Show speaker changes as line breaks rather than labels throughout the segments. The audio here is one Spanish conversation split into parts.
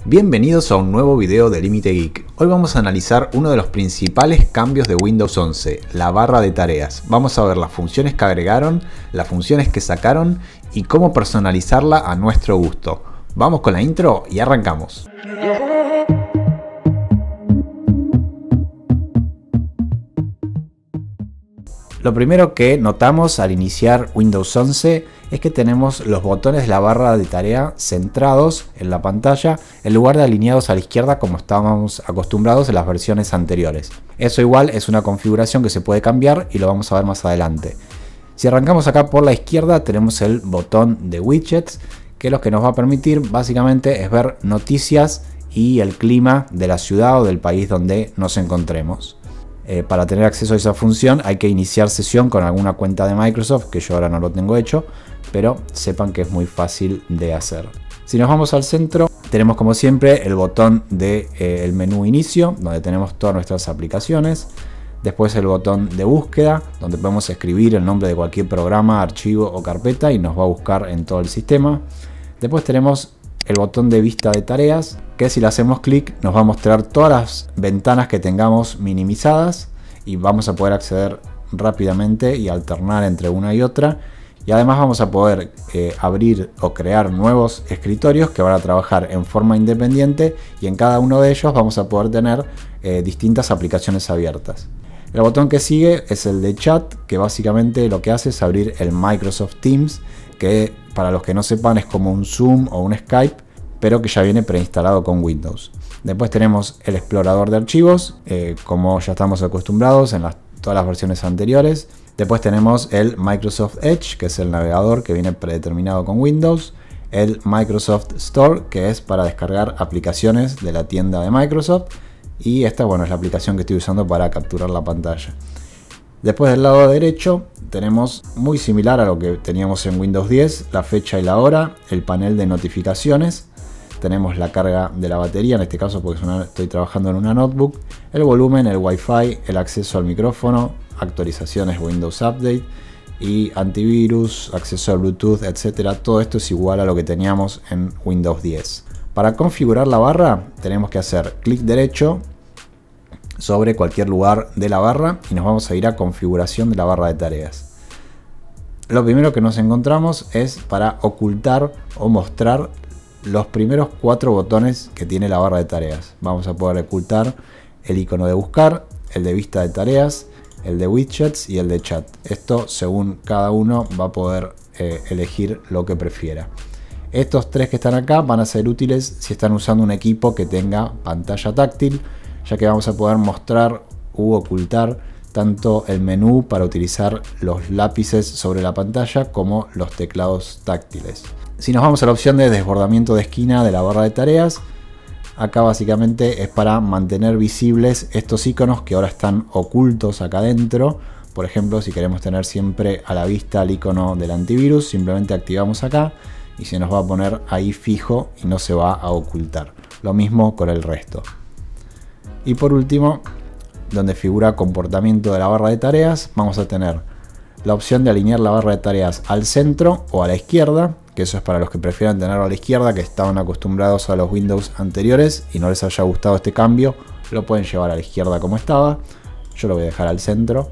Bienvenidos a un nuevo video de Límite Geek. Hoy vamos a analizar uno de los principales cambios de Windows 11, la barra de tareas. Vamos a ver las funciones que agregaron, las funciones que sacaron y cómo personalizarla a nuestro gusto. Vamos con la intro y arrancamos. Lo primero que notamos al iniciar Windows 11 es que tenemos los botones de la barra de tarea centrados en la pantalla en lugar de alineados a la izquierda como estábamos acostumbrados en las versiones anteriores. Eso igual es una configuración que se puede cambiar y lo vamos a ver más adelante. Si arrancamos acá por la izquierda tenemos el botón de widgets, que lo que nos va a permitir básicamente es ver noticias y el clima de la ciudad o del país donde nos encontremos. Para tener acceso a esa función hay que iniciar sesión con alguna cuenta de Microsoft, que yo ahora no lo tengo hecho, pero sepan que es muy fácil de hacer. Si nos vamos al centro, tenemos como siempre el botón del menú inicio, donde tenemos todas nuestras aplicaciones. Después el botón de búsqueda, donde podemos escribir el nombre de cualquier programa, archivo o carpeta y nos va a buscar en todo el sistema. Después tenemos el botón de vista de tareas, que si le hacemos clic nos va a mostrar todas las ventanas que tengamos minimizadas y vamos a poder acceder rápidamente y alternar entre una y otra. Y además vamos a poder abrir o crear nuevos escritorios que van a trabajar en forma independiente y en cada uno de ellos vamos a poder tener distintas aplicaciones abiertas. El botón que sigue es el de chat, que básicamente lo que hace es abrir el Microsoft Teams, que para los que no sepan es como un Zoom o un Skype, pero que ya viene preinstalado con Windows. Después tenemos el explorador de archivos, como ya estamos acostumbrados en todas las versiones anteriores. Después tenemos el Microsoft Edge, que es el navegador que viene predeterminado con Windows. El Microsoft Store, que es para descargar aplicaciones de la tienda de Microsoft. Y esta, bueno, es la aplicación que estoy usando para capturar la pantalla. Después del lado derecho tenemos, muy similar a lo que teníamos en Windows 10, la fecha y la hora, el panel de notificaciones. Tenemos la carga de la batería, en este caso porque estoy trabajando en una notebook, el volumen, el Wi-Fi, el acceso al micrófono, actualizaciones Windows Update y antivirus, acceso a Bluetooth, etc. Todo esto es igual a lo que teníamos en Windows 10. Para configurar la barra tenemos que hacer clic derecho sobre cualquier lugar de la barra y nos vamos a ir a configuración de la barra de tareas. Lo primero que nos encontramos es para ocultar o mostrar los primeros 4 botones que tiene la barra de tareas. Vamos a poder ocultar el icono de buscar, el de vista de tareas, el de widgets y el de chat. Esto según cada uno va a poder elegir lo que prefiera. Estos 3 que están acá van a ser útiles si están usando un equipo que tenga pantalla táctil, ya que vamos a poder mostrar u ocultar tanto el menú para utilizar los lápices sobre la pantalla como los teclados táctiles. Si nos vamos a la opción de desbordamiento de esquina de la barra de tareas, acá básicamente es para mantener visibles estos iconos que ahora están ocultos acá adentro. Por ejemplo, si queremos tener siempre a la vista el icono del antivirus, simplemente activamos acá y se nos va a poner ahí fijo y no se va a ocultar. Lo mismo con el resto. Y por último, donde figura comportamiento de la barra de tareas, vamos a tener la opción de alinear la barra de tareas al centro o a la izquierda, que eso es para los que prefieran tenerlo a la izquierda, que estaban acostumbrados a los Windows anteriores y no les haya gustado este cambio, lo pueden llevar a la izquierda como estaba. Yo lo voy a dejar al centro.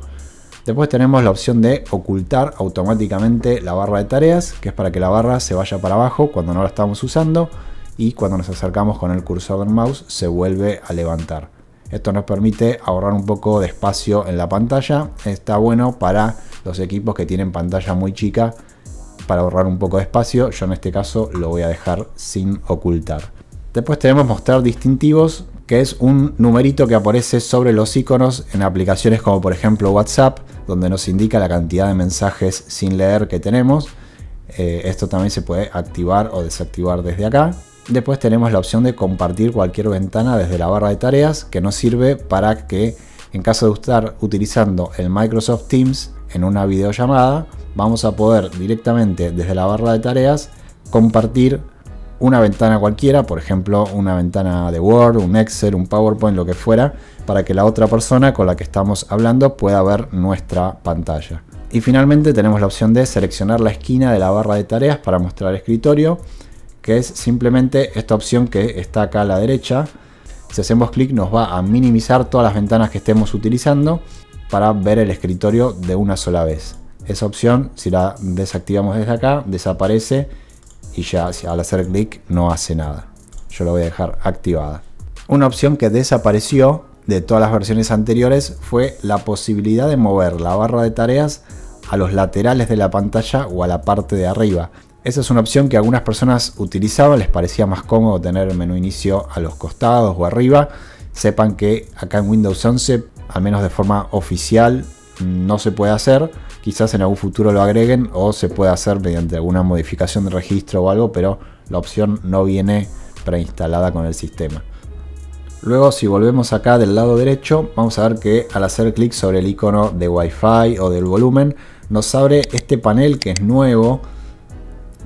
Después tenemos la opción de ocultar automáticamente la barra de tareas, que es para que la barra se vaya para abajo cuando no la estamos usando y cuando nos acercamos con el cursor del mouse se vuelve a levantar. Esto nos permite ahorrar un poco de espacio en la pantalla. Está bueno para los equipos que tienen pantalla muy chica, para ahorrar un poco de espacio. Yo en este caso lo voy a dejar sin ocultar. Después tenemos mostrar distintivos, que es un numerito que aparece sobre los iconos en aplicaciones como por ejemplo WhatsApp, donde nos indica la cantidad de mensajes sin leer que tenemos. Esto también se puede activar o desactivar desde acá. Después tenemos la opción de compartir cualquier ventana desde la barra de tareas, que nos sirve para que en caso de estar utilizando el Microsoft Teams en una videollamada, vamos a poder directamente desde la barra de tareas compartir una ventana cualquiera, por ejemplo una ventana de Word, un Excel, un PowerPoint, lo que fuera, para que la otra persona con la que estamos hablando pueda ver nuestra pantalla. Y finalmente tenemos la opción de seleccionar la esquina de la barra de tareas para mostrar escritorio, que es simplemente esta opción que está acá a la derecha. Si hacemos clic nos va a minimizar todas las ventanas que estemos utilizando para ver el escritorio de una sola vez. Esa opción, si la desactivamos desde acá, desaparece y ya al hacer clic no hace nada. Yo la voy a dejar activada. Una opción que desapareció de todas las versiones anteriores fue la posibilidad de mover la barra de tareas a los laterales de la pantalla o a la parte de arriba. Esa es una opción que algunas personas utilizaban, les parecía más cómodo tener el menú inicio a los costados o arriba. Sepan que acá en Windows 11, al menos de forma oficial, no se puede hacer. Quizás en algún futuro lo agreguen o se puede hacer mediante alguna modificación de registro o algo, pero la opción no viene preinstalada con el sistema. Luego, si volvemos acá del lado derecho, vamos a ver que al hacer clic sobre el icono de Wi-Fi o del volumen, nos abre este panel que es nuevo,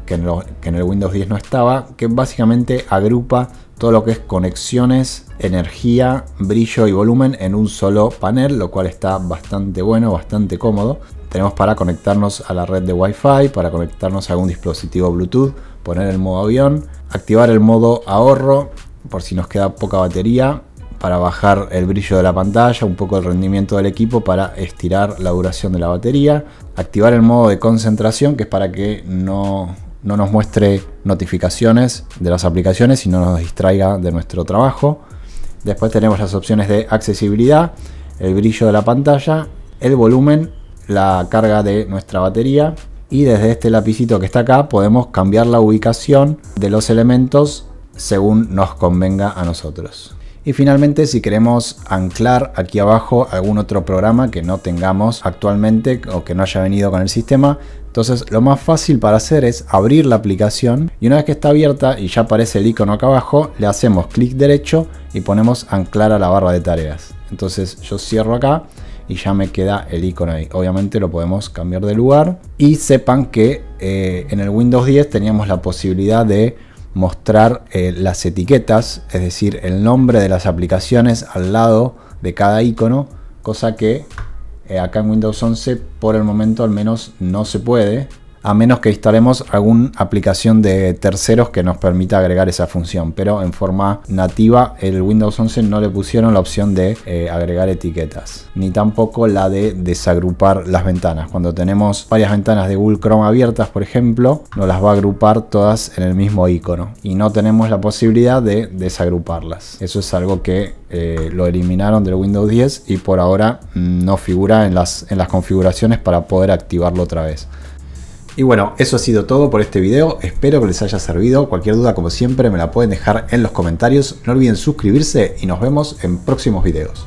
que en el Windows 10 no estaba, que básicamente agrupa todo lo que es conexiones, energía, brillo y volumen en un solo panel, lo cual está bastante bueno, bastante cómodo. Tenemos para conectarnos a la red de Wi-Fi, para conectarnos a algún dispositivo Bluetooth, poner el modo avión, activar el modo ahorro por si nos queda poca batería, para bajar el brillo de la pantalla, un poco el rendimiento del equipo para estirar la duración de la batería, activar el modo de concentración, que es para que no nos muestre notificaciones de las aplicaciones y no nos distraiga de nuestro trabajo. Después tenemos las opciones de accesibilidad, el brillo de la pantalla, el volumen, la carga de nuestra batería, y desde este lapicito que está acá podemos cambiar la ubicación de los elementos según nos convenga a nosotros. Y finalmente, si queremos anclar aquí abajo algún otro programa que no tengamos actualmente o que no haya venido con el sistema, entonces lo más fácil para hacer es abrir la aplicación, y una vez que está abierta y ya aparece el icono acá abajo, le hacemos clic derecho y ponemos anclar a la barra de tareas. Entonces yo cierro acá y ya me queda el icono ahí. Obviamente lo podemos cambiar de lugar, y sepan que en el Windows 10 teníamos la posibilidad de mostrar las etiquetas, es decir, el nombre de las aplicaciones al lado de cada icono, cosa que acá en Windows 11 por el momento al menos no se puede, a menos que instalemos alguna aplicación de terceros que nos permita agregar esa función, pero en forma nativa el Windows 11 no le pusieron la opción de agregar etiquetas, ni tampoco la de desagrupar las ventanas. Cuando tenemos varias ventanas de Google Chrome abiertas, por ejemplo, nos las va a agrupar todas en el mismo icono y no tenemos la posibilidad de desagruparlas. Eso es algo que lo eliminaron del Windows 10 y por ahora no figura en las configuraciones para poder activarlo otra vez. Y bueno, eso ha sido todo por este video, espero que les haya servido. Cualquier duda, como siempre, me la pueden dejar en los comentarios. No olviden suscribirse y nos vemos en próximos videos.